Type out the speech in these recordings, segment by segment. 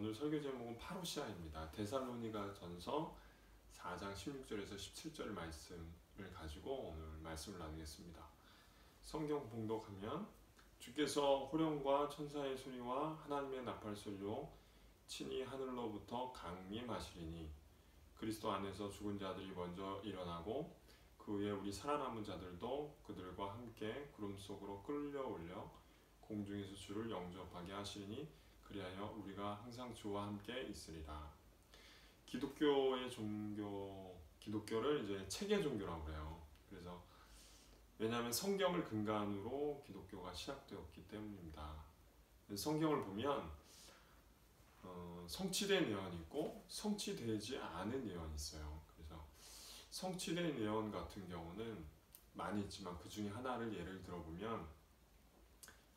오늘 설교 제목은 파루시아입니다. 데살로니가 전서 4장 16절에서 17절 말씀을 가지고 오늘 말씀을 나누겠습니다. 성경 봉독하면 주께서 호령과 천사의 소리와 하나님의 나팔 소리로 친히 하늘로부터 강림하시리니 그리스도 안에서 죽은 자들이 먼저 일어나고 그 후에 우리 살아남은 자들도 그들과 함께 구름 속으로 끌려올려 공중에서 주를 영접하게 하시니 그리하여 우리가 항상 주와 함께 있으리라. 기독교의 기독교를 이제 체계 종교라고 해요. 그래서 왜냐하면 성경을 근간으로 기독교가 시작되었기 때문입니다. 성경을 보면 성취된 예언이 있고 성취되지 않은 예언이 있어요. 그래서 성취된 예언 같은 경우는 많이 있지만 그 중에 하나를 예를 들어보면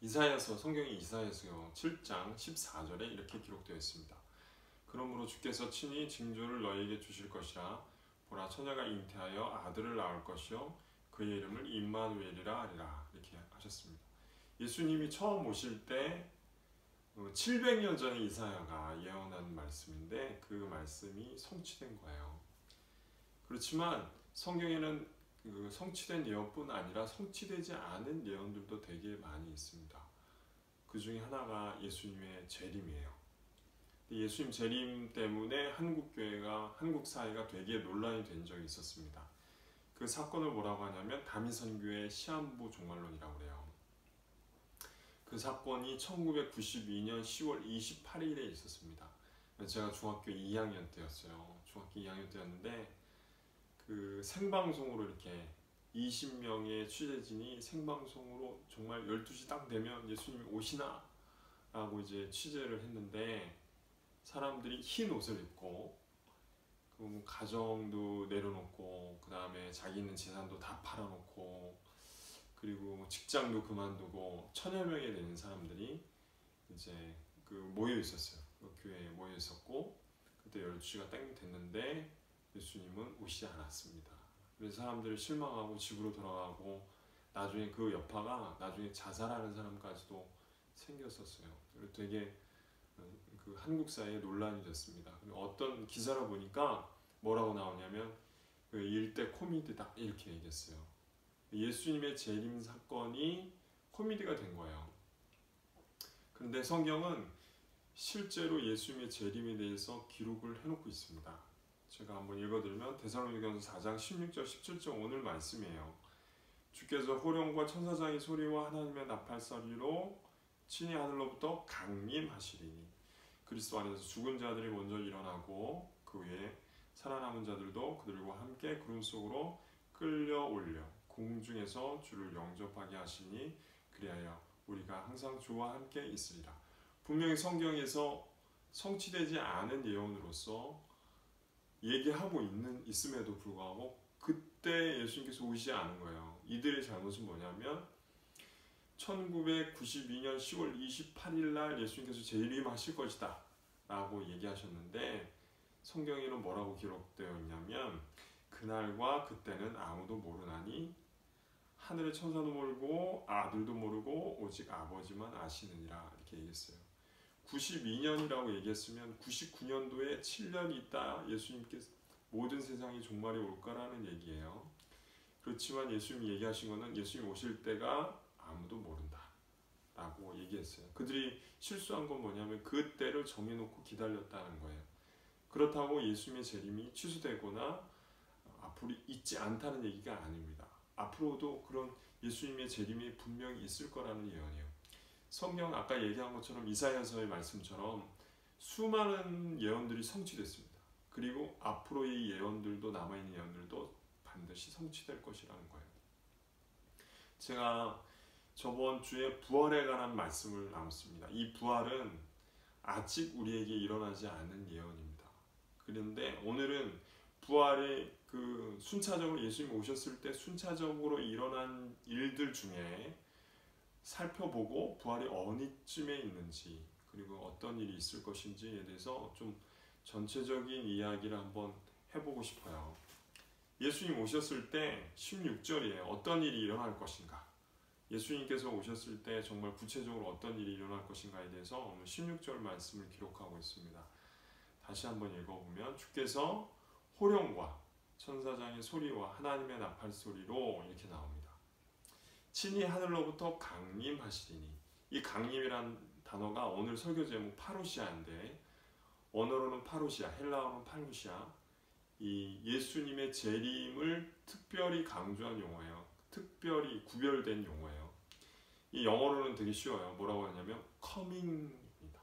성경의 이사야서 7장 14절에 이렇게 기록되어 있습니다. 그러므로 주께서 친히 징조를 너희에게 주실 것이라. 보라, 처녀가 잉태하여 아들을 낳을 것이요 그의 이름을 임마누엘이라 하리라. 이렇게 하셨습니다. 예수님이 처음 오실 때 700년 전에 이사야가 예언한 말씀인데 그 말씀이 성취된 거예요. 그렇지만 성경에는 성취된 예언뿐 아니라 성취되지 않은 예언들도 되게 많이 있습니다. 그 중에 하나가 예수님의 재림이에요. 예수님 재림 때문에 한국 사회가 되게 논란이 된 적이 있었습니다. 그 사건을 뭐라고 하냐면 다미선교의 시한부 종말론이라고 해요. 그 사건이 1992년 10월 28일에 있었습니다. 제가 중학교 2학년 때였어요. 중학교 2학년 때였는데 그 생방송으로 이렇게 20명의 취재진이 생방송으로 정말 12시 딱 되면 예수님이 오시나? 라고 이제 취재를 했는데 사람들이 흰 옷을 입고 그 가정도 내려놓고 그 다음에 자기 있는 재산도 다 팔아놓고 그리고 직장도 그만두고 1000여 명이 되는 사람들이 이제 모여 있었어요. 그 교회에 모여 있었고 그때 12시가 땡 됐는데 예수님은 오시지 않았습니다. 그래서 사람들이 실망하고 집으로 돌아가고 나중에 그 여파가 나중에 자살하는 사람까지도 생겼었어요. 그리고 되게 그 한국 사회에 논란이 됐습니다. 어떤 기사를 보니까 뭐라고 나오냐면 일대 코미디다 이렇게 얘기했어요. 예수님의 재림 사건이 코미디가 된 거예요. 그런데 성경은 실제로 예수님의 재림에 대해서 기록을 해놓고 있습니다. 제가 한번 읽어드리면 데살로니가전서 4장 16절 17절 오늘 말씀이에요. 주께서 호령과 천사장의 소리와 하나님의 나팔 소리로 친히 하늘로부터 강림하시리니 그리스도 안에서 죽은 자들이 먼저 일어나고 그 후에 살아남은 자들도 그들과 함께 구름 속으로 끌려올려 공중에서 주를 영접하게 하시니 그리하여 우리가 항상 주와 함께 있으리라. 분명히 성경에서 성취되지 않은 예언으로서 얘기하고 있음에도 불구하고 그때 예수님께서 오시지 않은 거예요. 이들의 잘못은 뭐냐면 1992년 10월 28일 날 예수님께서 재림하실 것이다 라고 얘기하셨는데 성경에는 뭐라고 기록되어 있냐면 그날과 그때는 아무도 모르나니 하늘의 천사도 모르고 아들도 모르고 오직 아버지만 아시느니라 이렇게 얘기했어요. 92년이라고 얘기했으면 99년도에 7년이 있다 예수님께서 모든 세상이 종말이 올 거라는 얘기예요. 그렇지만 예수님이 얘기하신 거는 예수님 오실 때가 아무도 모른다 라고 얘기했어요. 그들이 실수한 건 뭐냐면 그 때를 정해놓고 기다렸다는 거예요. 그렇다고 예수님의 재림이 취소되거나 앞으로 있지 않다는 얘기가 아닙니다. 앞으로도 그런 예수님의 재림이 분명히 있을 거라는 예언이에요. 성경 아까 얘기한 것처럼 이사야서의 말씀처럼 수많은 예언들이 성취됐습니다. 그리고 앞으로의 예언들도 남아있는 예언들도 반드시 성취될 것이라는 거예요. 제가 저번 주에 부활에 관한 말씀을 나눴습니다. 이 부활은 아직 우리에게 일어나지 않은 예언입니다. 그런데 오늘은 부활의 순차적으로 예수님이 오셨을 때 순차적으로 일어난 일들 중에 살펴보고 부활이 어느쯤에 있는지 그리고 어떤 일이 있을 것인지에 대해서 좀 전체적인 이야기를 한번 해보고 싶어요. 예수님 오셨을 때 16절이에요. 어떤 일이 일어날 것인가? 예수님께서 오셨을 때 정말 구체적으로 어떤 일이 일어날 것인가에 대해서 오늘 16절 말씀을 기록하고 있습니다. 다시 한번 읽어보면 주께서 호령과 천사장의 소리와 하나님의 나팔 소리로 이렇게 나옵니다. 친히 하늘로부터 강림하시리니, 이 강림이란 단어가 오늘 설교 제목 파루시아인데, 원어로는 파루시아, 헬라어는 파루시아, 이 예수님의 재림을 특별히 강조한 용어예요. 특별히 구별된 용어예요. 이 영어로는 되게 쉬워요. 뭐라고 하냐면 coming입니다.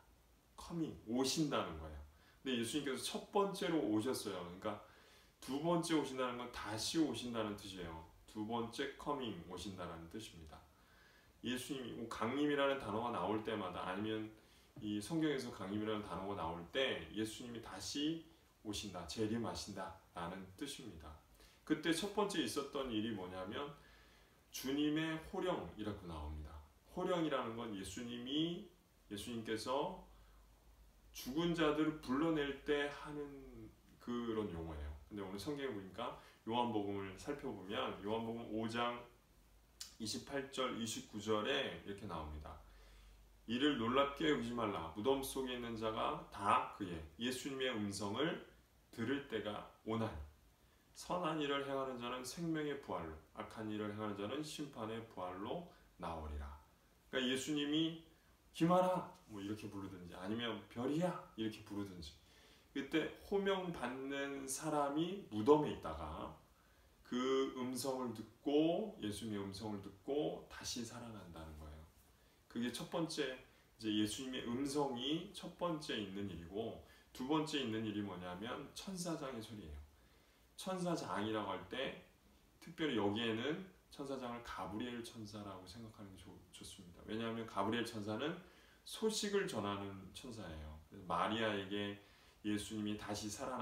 coming, 오신다는 거예요. 근데 예수님께서 첫 번째로 오셨어요. 그러니까 두 번째 오신다는 건 다시 오신다는 뜻이에요. 두 번째 coming, 오신다는 뜻입니다. 예수님이 강림이라는 단어가 나올 때마다, 아니면 이 성경에서 강림이라는 단어가 나올 때 예수님이 다시 오신다, 재림하신다 라는 뜻입니다. 그때 첫 번째 있었던 일이 뭐냐면 주님의 호령이라고 나옵니다. 호령이라는 건 예수님께서 죽은 자들을 불러낼 때 하는 그런 용어예요. 근데 오늘 성경에 보니까 요한복음을 살펴보면 요한복음 5장 28절 29절에 이렇게 나옵니다. 이를 놀랍게 여기지 말라. 무덤 속에 있는 자가 다 그의 예수님의 음성을 들을 때가 오나니 선한 일을 행하는 자는 생명의 부활로, 악한 일을 행하는 자는 심판의 부활로 나오리라. 그러니까 예수님이 김하나 뭐 이렇게 부르든지, 아니면 별이야 이렇게 부르든지, 그때 호명 받는 사람이 무덤에 있다가 그 음성을 듣고, 예수님의 음성을 듣고 다시 살아난다는 거예요. 그게 첫 번째, 이제 예수님의 음성이 첫 번째 있는 일이고, 두 번째 있는 일이 뭐냐면 천사장의 소리예요. 천사장이라고 할 때 특별히 여기에는 천사장을 가브리엘 천사라고 생각하는 게 좋습니다. 왜냐하면 가브리엘 천사는 소식을 전하는 천사예요. 마리아에게 예수님께서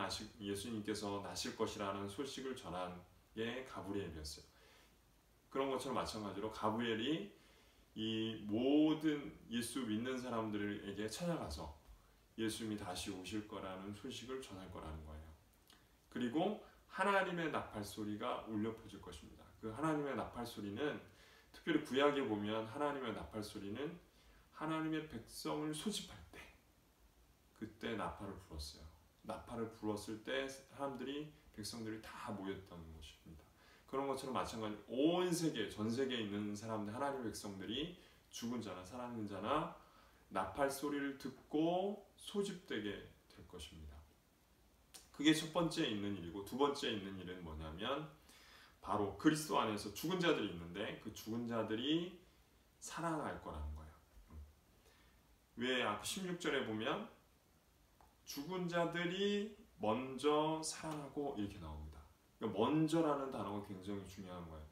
나실 것이라는 소식을 전한 게 가브리엘이었어요. 그런 것처럼 마찬가지로 가브리엘이 이 모든 예수 믿는 사람들에게 찾아가서 예수님이 다시 오실 거라는 소식을 전할 거라는 거예요. 그리고 하나님의 나팔 소리가 울려 퍼질 것입니다. 그 하나님의 나팔 소리는 특별히 구약에 보면 하나님의 나팔 소리는 하나님의 백성을 소집할 때, 그때 나팔을 불었어요. 나팔을 불었을 때 백성들이 다 모였다는 것입니다. 그런 것처럼 마찬가지로 온 세계, 전 세계에 있는 사람들, 하나님의 백성들이 죽은 자나 살아있는 자나 나팔 소리를 듣고 소집되게 될 것입니다. 그게 첫 번째 있는 일이고, 두 번째 있는 일은 뭐냐면 바로 그리스도 안에서 죽은 자들이 있는데 그 죽은 자들이 살아날 거라는 거예요. 왜 아까 16절에 보면 죽은 자들이 먼저 살아나고 이렇게 나옵니다. 그러니까 먼저라는 단어가 굉장히 중요한 거예요.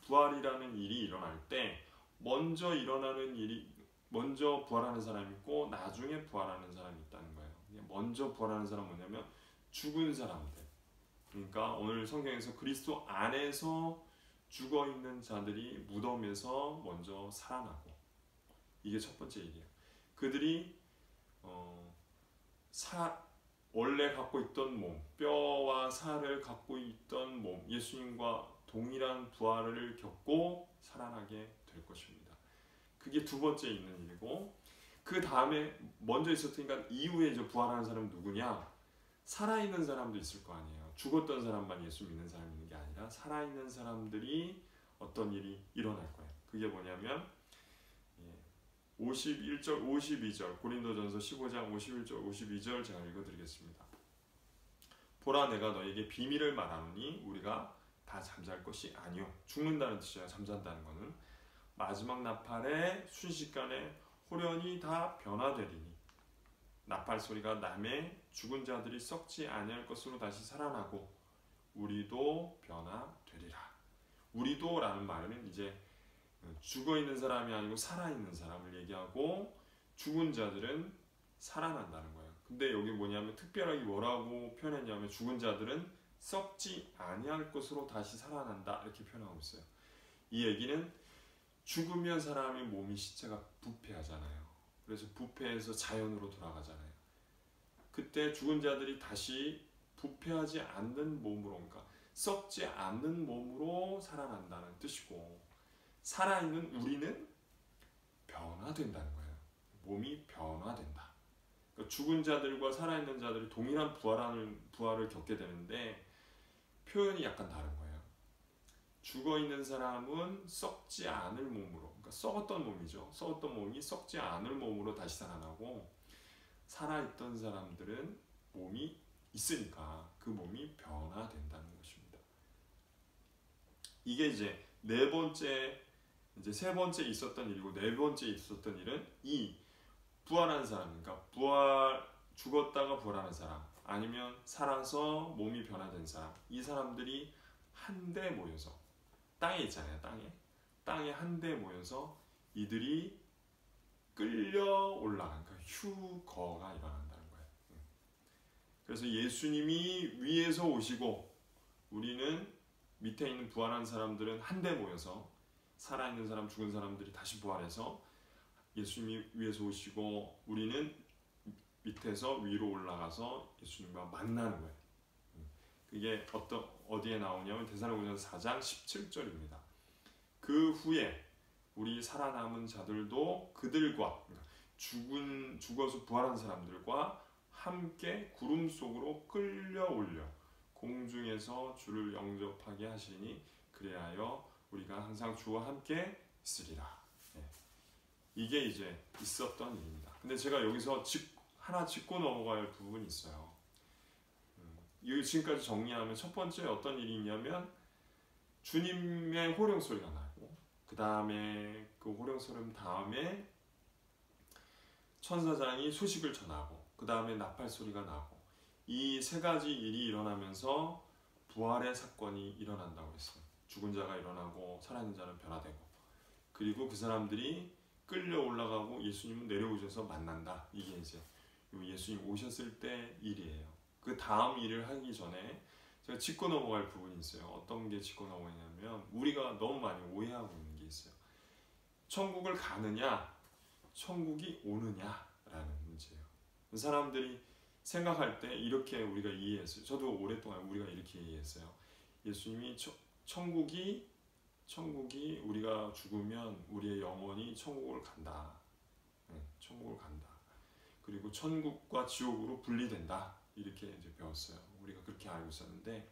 부활이라는 일이 일어날 때 먼저 부활하는 사람이 있고 나중에 부활하는 사람이 있다는 거예요. 먼저 부활하는 사람은 뭐냐면 죽은 사람들. 그러니까 오늘 성경에서 그리스도 안에서 죽어 있는 자들이 무덤에서 먼저 살아나고, 이게 첫 번째 일이에요. 그들이 원래 갖고 있던 몸, 뼈와 살을 갖고 있던 몸, 예수님과 동일한 부활을 겪고 살아나게 될 것입니다. 그게 두 번째 있는 일이고, 그 다음에 먼저 있었으니까 이후에 이제 부활하는 사람은 누구냐? 살아있는 사람도 있을 거 아니에요. 죽었던 사람만 예수 믿는 사람이 있는 게 아니라 살아있는 사람들이 어떤 일이 일어날 거예요. 그게 뭐냐면 51절, 52절, 고린도전서 15장 51절, 52절 제가 읽어드리겠습니다. 보라, 내가 너에게 비밀을 말하노니 우리가 다 잠잘 것이 아니요. 죽는다는 뜻이에요. 잠잔다는 거는. 마지막 나팔에 순식간에 호련히 다 변화되리니 나팔 소리가 나매 죽은 자들이 썩지 아니할 것으로 다시 살아나고 우리도 변화되리라. 우리도라는 말은 이제 죽어있는 사람이 아니고 살아있는 사람을 얘기하고, 죽은 자들은 살아난다는 거예요. 근데 여기 뭐냐면 특별하게 뭐라고 표현했냐면 죽은 자들은 썩지 아니할 것으로 다시 살아난다 이렇게 표현하고 있어요. 이 얘기는 죽으면 사람의 몸이, 시체가 부패하잖아요. 그래서 부패해서 자연으로 돌아가잖아요. 그때 죽은 자들이 다시 부패하지 않는 몸으로, 그러니까 썩지 않는 몸으로 살아난다는 뜻이고, 살아있는 우리는 변화된다는 거예요. 몸이 변화된다. 그러니까 죽은 자들과 살아있는 자들이 동일한 부활을 겪게 되는데 표현이 약간 다른 거예요. 죽어있는 사람은 썩지 않을 몸으로, 그러니까 썩었던 몸이죠. 썩었던 몸이 썩지 않을 몸으로 다시 살아나고, 살아있던 사람들은 몸이 있으니까 그 몸이 변화된다는 것입니다. 이게 이제 세 번째 있었던 일이고, 네 번째 있었던 일은 이 부활한 사람, 그러니까 죽었다가 부활하는 사람, 아니면 살아서 몸이 변화된 사람, 이 사람들이 한데 모여서, 땅에 있잖아요. 땅에 한데 모여서 이들이 끌려 올라간, 그러니까 휴거가 일어난다는 거예요. 그래서 예수님이 위에서 오시고, 우리는 밑에 있는 부활한 사람들은 한데 모여서, 살아있는 사람, 죽은 사람들이 다시 부활해서 예수님이 위에서 오시고, 우리는 밑에서 위로 올라가서 예수님과 만나는 거예요. 그게 어디에 나오냐면 데살로니가서 4장 17절입니다. 그 후에 우리 살아남은 자들도 그들과, 그러니까 죽어서 부활한 사람들과 함께 구름 속으로 끌려올려 공중에서 주를 영접하게 하시니 그리하여 우리가 항상 주와 함께 있으리라. 이게 이제 있었던 일입니다. 근데 제가 여기서 하나 짚고 넘어갈 부분이 있어요. 지금까지 정리하면 첫 번째 어떤 일이 있냐면 주님의 호령 소리가 나고, 그 다음에 그 호령 소리 다음에 천사장이 소식을 전하고, 그 다음에 나팔 소리가 나고, 이 세 가지 일이 일어나면서 부활의 사건이 일어난다고 했어요. 죽은 자가 일어나고 살아있는 자는 변화되고, 그리고 그 사람들이 끌려 올라가고 예수님은 내려오셔서 만난다. 이게 이제 예수님 오셨을 때 일이에요. 그 다음 일을 하기 전에 제가 짚고 넘어갈 부분이 있어요. 어떤 게 짚고 넘어가냐면, 우리가 너무 많이 오해하고 있는 게 있어요. 천국을 가느냐, 천국이 오느냐라는 문제예요. 사람들이 생각할 때 이렇게 우리가 이해했어요. 저도 오랫동안 우리가 이렇게 이해했어요. 예수님이 천국이 우리가 죽으면 우리의 영혼이 천국을 간다. 천국을 간다. 그리고 천국과 지옥으로 분리된다. 이렇게 이제 배웠어요. 우리가 그렇게 알고 있었는데,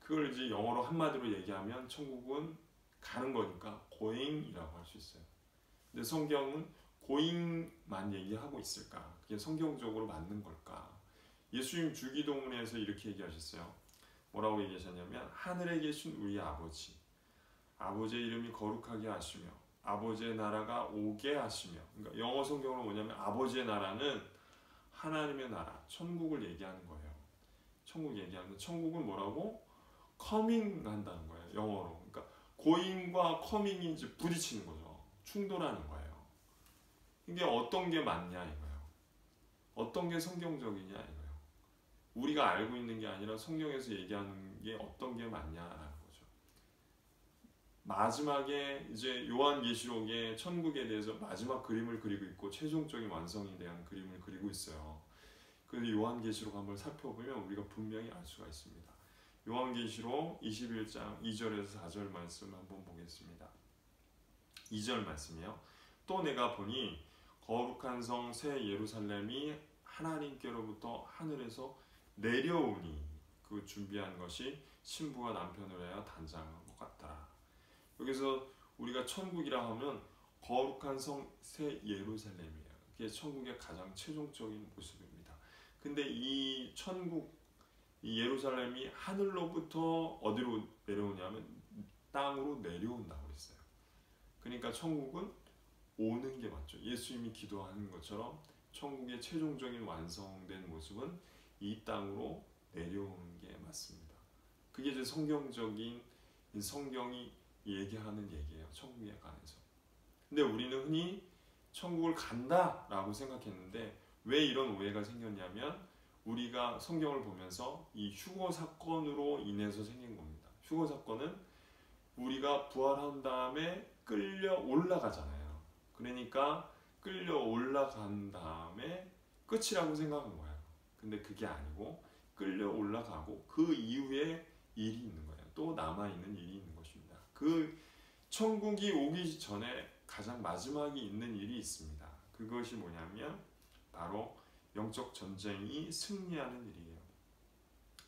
그걸 이제 영어로 한마디로 얘기하면 천국은 가는 거니까 going이라고 할 수 있어요. 근데 성경은 going만 얘기하고 있을까? 그게 성경적으로 맞는 걸까? 예수님 주기도문에서 이렇게 얘기하셨어요. 뭐라고 얘기하셨냐면, 하늘에 계신 우리 아버지의 이름이 거룩하게 하시며 아버지의 나라가 오게 하시며, 그러니까 영어 성경으로 뭐냐면 아버지의 나라는 하나님의 나라, 천국을 얘기하는 거예요. 천국 얘기하는, 천국은 뭐라고? coming 한다는 거예요. 영어로. 그러니까 going과 coming이 이제 부딪히는 거죠. 충돌하는 거예요. 이게 어떤 게 맞냐 이거예요. 어떤 게 성경적이냐 이거예요. 우리가 알고 있는 게 아니라 성경에서 얘기하는 게 어떤 게 맞냐라는 거죠. 마지막에 이제 요한계시록에 천국에 대해서 마지막 그림을 그리고 있고, 최종적인 완성에 대한 그림을 그리고 있어요. 그래서 요한계시록 한번 살펴보면 우리가 분명히 알 수가 있습니다. 요한계시록 21장 2절에서 4절 말씀 한번 보겠습니다. 2절 말씀이요. 또 내가 보니 거룩한 성 새 예루살렘이 하나님께로부터 하늘에서 내려오니 그 준비한 것이 신부가 남편을 위하여 단장한 것 같더라. 여기서 우리가 천국이라 하면 거룩한 성 새 예루살렘이에요. 그게 천국의 가장 최종적인 모습입니다. 근데 이 천국, 이 예루살렘이 하늘로부터 어디로 내려오냐면 땅으로 내려온다고 했어요. 그러니까 천국은 오는 게 맞죠. 예수님이 기도하는 것처럼 천국의 최종적인 완성된 모습은 이 땅으로 내려오는 게 맞습니다. 그게 이제 성경적인, 성경이 얘기하는 얘기예요. 천국에 관해서. 근데 우리는 흔히 천국을 간다라고 생각했는데, 왜 이런 오해가 생겼냐면 우리가 성경을 보면서 이 휴거 사건으로 인해서 생긴 겁니다. 휴거 사건은 우리가 부활한 다음에 끌려 올라가잖아요. 그러니까 끌려 올라간 다음에 끝이라고 생각한 거예요. 근데 그게 아니고 끌려 올라가고 그 이후에 일이 있는 거예요. 또 남아있는 일이 있는 것입니다. 그 천국이 오기 전에 가장 마지막에 있는 일이 있습니다. 그것이 뭐냐면 바로 영적 전쟁이 승리하는 일이에요.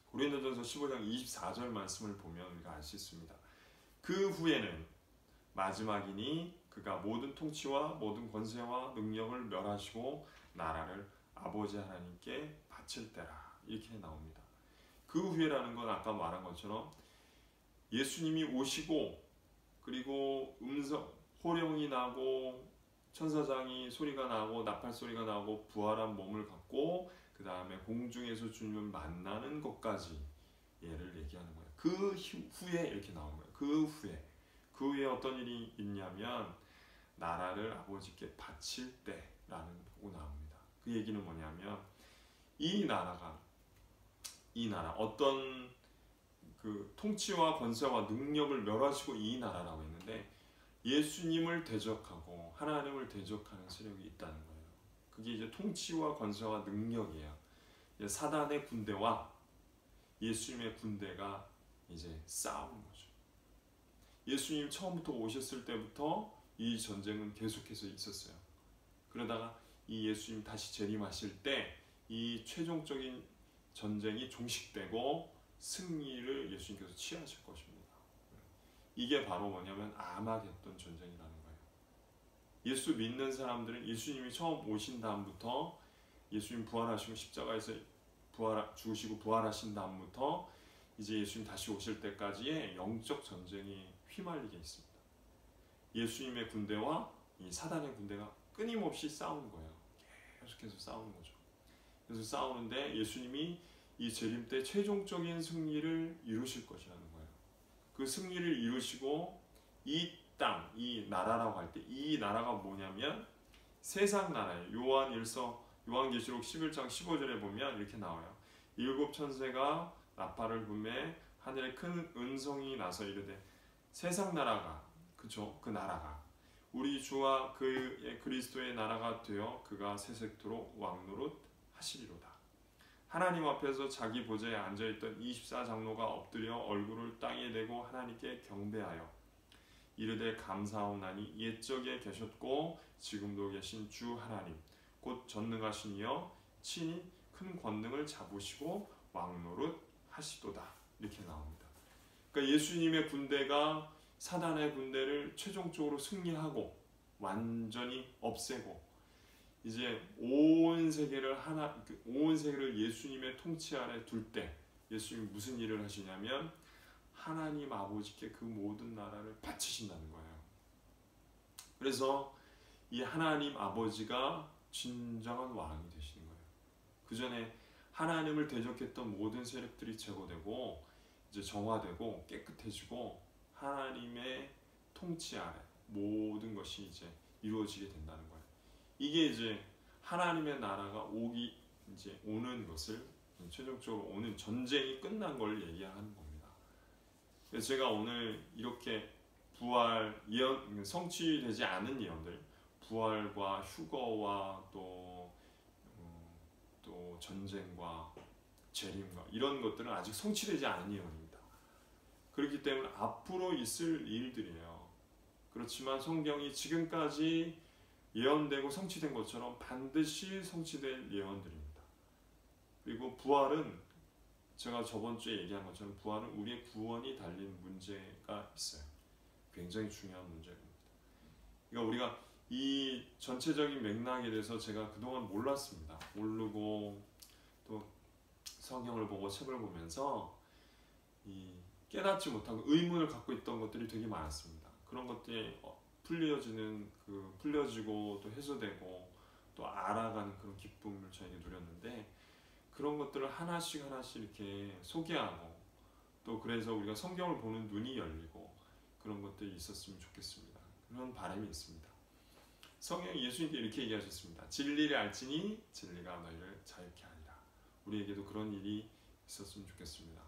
고린도전서 15장 24절 말씀을 보면 우리가 알 수 있습니다. 그 후에는 마지막이니 그가 모든 통치와 모든 권세와 능력을 멸하시고 나라를 아버지 하나님께 바칠 때라, 이렇게 나옵니다. 그 후에라는 건 아까 말한 것처럼 예수님이 오시고, 그리고 호령이 나고 천사장이 소리가 나고 나팔 소리가 나고 부활한 몸을 갖고 그 다음에 공중에서 주님을 만나는 것까지 얘를 얘기하는 거예요. 그 후에 이렇게 나오는 거예요. 그 후에 어떤 일이 있냐면 나라를 아버지께 바칠 때라는 거 나옵니다. 그 얘기는 뭐냐면 이 나라 어떤 그 통치와 권세와 능력을 멸하시고 이 나라라고 했는데 예수님을 대적하고 하나님을 대적하는 세력이 있다는 거예요. 그게 이제 통치와 권세와 능력이에요. 사단의 군대와 예수님의 군대가 이제 싸우는 거죠. 예수님 처음부터 오셨을 때부터 이 전쟁은 계속해서 있었어요. 그러다가 이 예수님 다시 재림하실 때 이 최종적인 전쟁이 종식되고 승리를 예수님께서 취하실 것입니다. 이게 바로 뭐냐면 아마겟돈 전쟁이라는 거예요. 예수 믿는 사람들은 예수님이 처음 오신 다음부터, 예수님 부활하시고 십자가에서 죽으시고 부활하신 다음부터 이제 예수님 다시 오실 때까지의 영적 전쟁이 휘말리게 있습니다. 예수님의 군대와 이 사단의 군대가 끊임없이 싸우는 거예요. 계속해서 싸우는 거죠. 그래서 싸우는데 예수님이 이 재림 때 최종적인 승리를 이루실 것이라는 거예요. 그 승리를 이루시고 이 땅, 이 나라라고 할 때 이 나라가 뭐냐면 세상 나라예요. 요한계시록 11장 15절에 보면 이렇게 나와요. 일곱 천사가 나팔을 불매 하늘에 큰 음성이 나서 이르되 세상 나라가, 그죠? 그 나라가 우리 주와 그의 그리스도의 나라가 되어 그가 세세토록 왕노릇 하시리로다. 하나님 앞에서 자기 보좌에 앉아있던 24장로가 엎드려 얼굴을 땅에 대고 하나님께 경배하여 이르되 감사하오나니 옛적에 계셨고 지금도 계신 주 하나님 곧 전능하신 이여 친히 큰 권능을 잡으시고 왕노릇 하시도다, 이렇게 나옵니다. 그러니까 예수님의 군대가 사단의 군대를 최종적으로 승리하고 완전히 없애고 이제 온 세계를 예수님의 통치 아래 둘 때 예수님이 무슨 일을 하시냐면 하나님 아버지께 그 모든 나라를 바치신다는 거예요. 그래서 이 하나님 아버지가 진정한 왕이 되시는 거예요. 그 전에 하나님을 대적했던 모든 세력들이 제거되고 이제 정화되고 깨끗해지고 하나님의 통치 아래 모든 것이 이제 이루어지게 된다는 거예요. 이게 이제 하나님의 나라가 오는 것을, 최종적으로 오는 전쟁이 끝난 걸 얘기하는 겁니다. 그래서 제가 오늘 이렇게 부활 예언, 성취되지 않은 예언들, 부활과 휴거와 또 전쟁과 재림과 이런 것들은 아직 성취되지 않은 예언입니다. 그렇기 때문에 앞으로 있을 일들이에요. 그렇지만 성경이 지금까지 예언되고 성취된 것처럼 반드시 성취될 예언들입니다. 그리고 부활은 제가 저번 주에 얘기한 것처럼 부활은 우리의 구원이 달린 문제가 있어요. 굉장히 중요한 문제입니다. 그러니까 우리가 이 전체적인 맥락에 대해서 제가 그동안 몰랐습니다. 모르고 또 성경을 보고 책을 보면서 깨닫지 못하고 의문을 갖고 있던 것들이 되게 많았습니다. 그런 것들이 풀려지고 또 해소되고 또 알아가는 그런 기쁨을 저에게 누렸는데, 그런 것들을 하나씩 이렇게 소개하고 또 그래서 우리가 성경을 보는 눈이 열리고 그런 것들이 있었으면 좋겠습니다. 그런 바람이 있습니다. 성경이 예수님께 이렇게 얘기하셨습니다. 진리를 알지니 진리가 너희를 자유케 하리라. 우리에게도 그런 일이 있었으면 좋겠습니다.